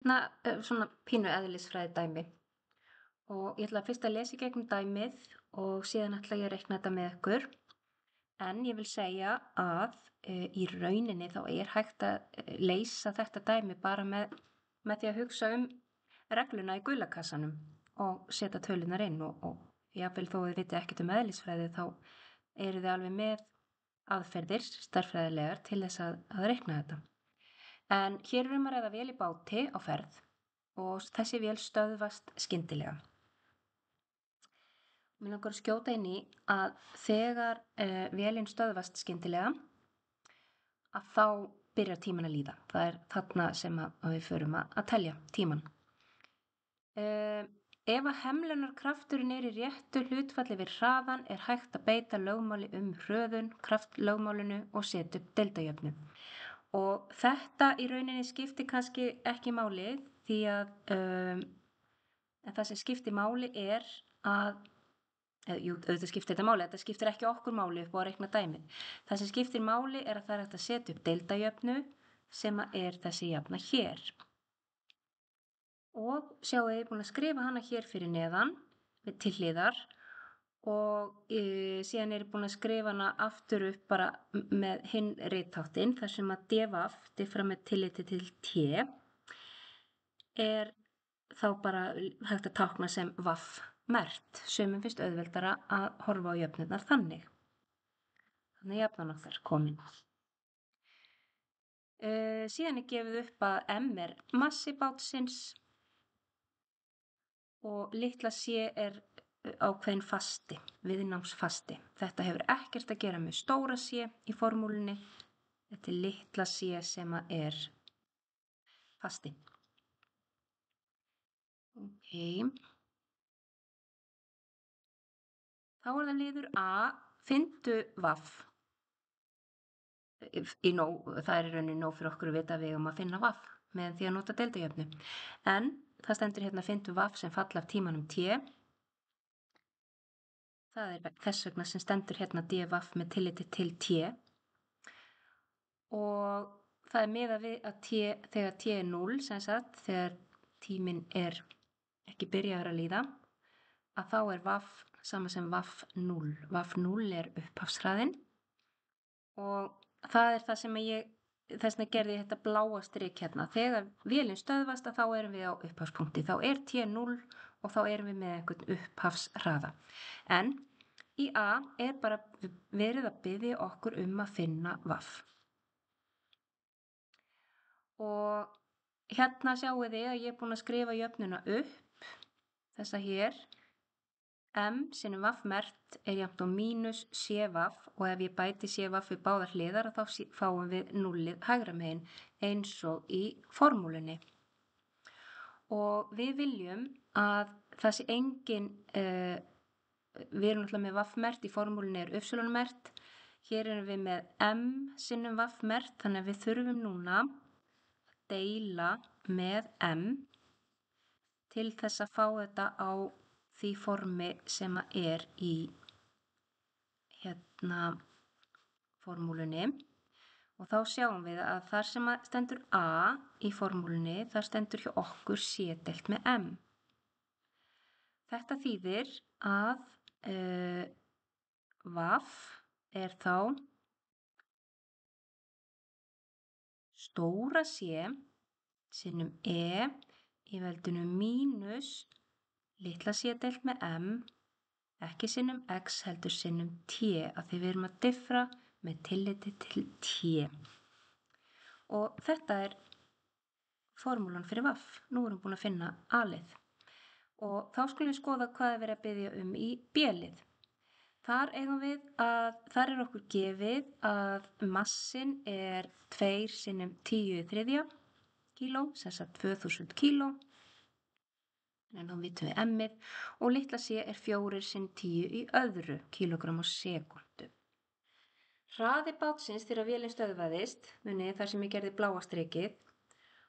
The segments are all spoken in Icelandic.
Svona pínu eðlisfræði dæmi og ég ætla fyrst að lesa í gegnum dæmið og síðan ætla ég að reikna þetta með ykkur. En ég vil segja að í rauninni þá er hægt að leysa þetta dæmi bara með því að hugsa regluna í gula kassanum og setja tölunar inn og jafnvel þó þið vitið ekkert eðlisfræði þá eru þið alveg með aðferðir stærðfræðilegar til þess að reikna þetta. En hér að ræða vél í báti á ferð og þessi vél stöðvast skyndilega. Mér langar að skjóta inn í að þegar vélin stöðvast skyndilega að þá byrjar tíminn að líða. Það er þarna sem við förum að telja tímann. Ef að hemlunarkrafturinn er í réttu hlutfalli við hraðan er hægt að beita lögmáli hröðun, kraftlögmálinu og setja upp deildajöfnu. Og þetta í rauninni skiptir kannski ekki máli því að en það sem skiptir máli er að auðvitað skiptir þetta máli, þetta skiptir ekki okkur máli upp á að reikna dæmið. Það sem skiptir máli er að það er hægt að setja upp deildajöfnu sem er þessi jafna hér. Og sjáu ég er búin að skrifa hana hér fyrir neðan til hliðar og síðan er ég búin að skrifa hana aftur upp bara með hinn ritháttinn þar sem að dvaf, diffra með tilliti til t, er þá bara hægt að tákna sem vaff merkt, sumum finnst auðveldara að horfa á jöfnurnar þannig. Þannig jafnan okkar komin. Síðan er gefið upp að m er massi bátsins og litla c er ákveðin fasti, viðnámsfasti. Þetta hefur ekkert að gera með stóra c í formúlunni. Þetta er litla c sem er fasti. Ok. Þá er það liður A, finndu vaff. Það er í rauninni nóg fyrir okkur að vita að við að finna vaff með því að nota deildajöfnu. En það stendur hérna finndu vaff sem falla af tímanum t. Það er þess vegna sem stendur hérna dvaff með tilliti til t og það er miðað við að þegar t er 0, sem sagt, þegar tíminn er ekki byrjaður að líða, að þá er vaff sama sem vaff 0. Vaff 0 er upphafshraðinn og það er það sem þess vegna gerði ég þetta bláa strik hérna. Þegar vélin stöðvast að þá erum við á upphafspunkti. Þá er t 0 og þá erum við með einhvern upphafshraða. En í A er bara verið að biðja okkur að finna vaff. Og hérna sjáu þið að ég er búin að skrifa jöfnuna upp, þessa hér. M sinnum vaff merkt er jafnt á mínus c vaff og ef ég bæti c vaff við báðar hliðar þá fáum við 0 hægra megin eins og í formúlunni. Og við viljum að það sé engin við erum náttúrulega með vaffmert, í formúlunni er upsilonmert. Hér erum við með m sinnum vaffmert, þannig að við þurfum núna að deila með m til þess að fá þetta á því formi sem er í hérna formúlunni. Og þá sjáum við að þar sem stendur a í formúlunni, þar stendur hjá okkur c deilt með m. Þetta þýðir að vaff er þá stóra c sinnum e í veldinu mínus litla c deilt með m, ekki sinnum x heldur sinnum t, að því við erum að diffra með tilliti til t. Og þetta er formúlan fyrir vaff. Nú erum við búin að finna a-lið. Og þá skulum við skoða hvað er verið að biðja í b-lið. Þar er okkur gefið að massin er 2 sinnum 10³ kíló, sem sagt 2000 kíló. En þá vitum við m-ið og litla c er 4 sinnum 10³ kílógramm á sekúndu. Hraði bátsins þegar vélin stöðvaðist, munið þar sem ég gerði bláa strikið,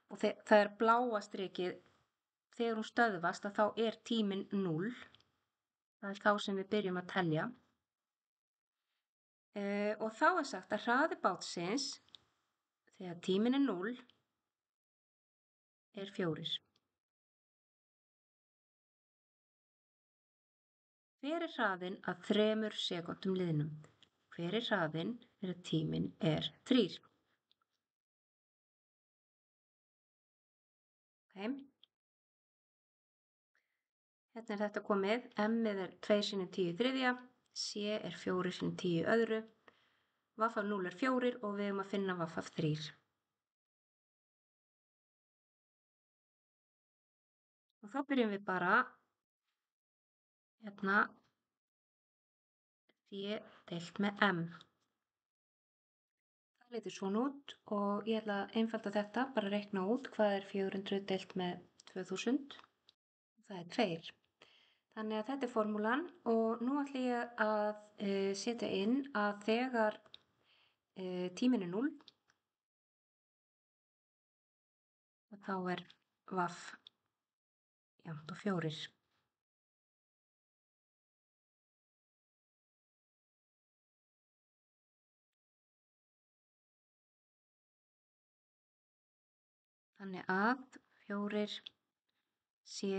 og það er bláa strikið þegar hún stöðvast að þá er tíminn 0. Það er þá sem við byrjum að telja. Og þá er sagt að hraði bátsins þegar tíminn er 0 er 4. Hver er hraðinn að 3 sekúndum liðnum? Hver er hraðinn þegar tíminn er 3? Okay. Hérna er þetta komið, m-ið er 2 sinnum 10 þriðja, c er 4 sinnum 10 öðru, vaff af 0 er 4 og við eigum að finna vaff af 3. Og þá byrjum við bara, hérna, c deilt með m. Það lítur svona út og ég ætla að einfalda þetta, bara reikna út hvað er 400 deilt með 2000. Það er 2. Þannig að þetta er formúlan og nú ætla ég að setja inn að þegar tíminn er 0 þá er vaff jafnt og 4. Þannig að 4 c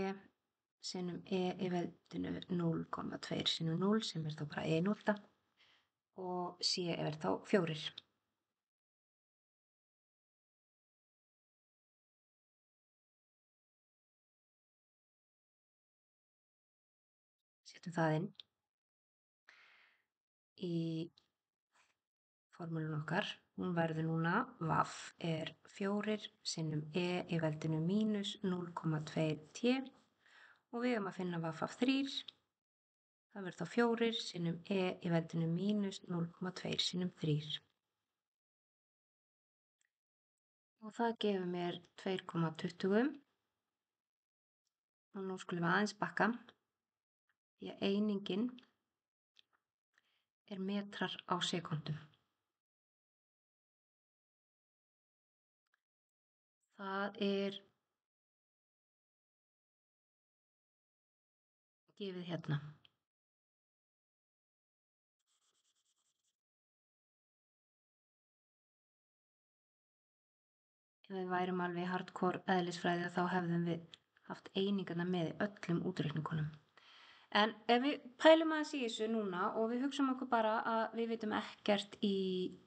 sinnum e í veldinu 0,2 sinnum 0 sem er þá bara e nota og c er þá 4. Setjum það inn í formúlun okkar. Hún verður núna vaff er 4 sinnum e í veldinu mínus 0,2 t og við að finna vaff af 3. Það verður þá 4 sinnum e í veldinu mínus 0,2 sinnum 3. Og það gefur mér 2,20 og nú skulum við aðeins bakka því að einingin er metrar á sekúndum. Það er gefið hérna. Ef við værum alveg hardcore eðlisfræði þá hefðum við haft einingarna með í öllum útreikningunum. En ef við pælum aðeins í þessu núna og við hugsum okkur bara að við vitum ekkert í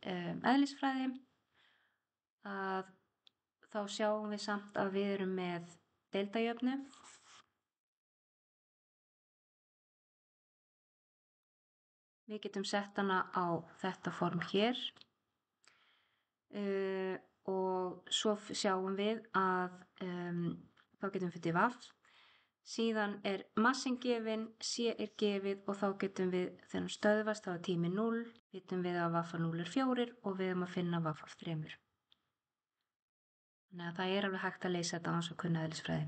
eðlisfræði, að þá sjáum við samt að við erum með deildajöfnu. Við getum sett hana á þetta form hér og svo sjáum við að þá getum við fundið vaff. Síðan er massin gefinn, c er gefið og þá getum við, þegar hann stöðvast þá er tími 0, vitum við að vaff af 0 er 4 og við erum að finna vaff af 3. Þannig að það er alveg hægt að leysa þetta án þess að kunna eðlisfræði.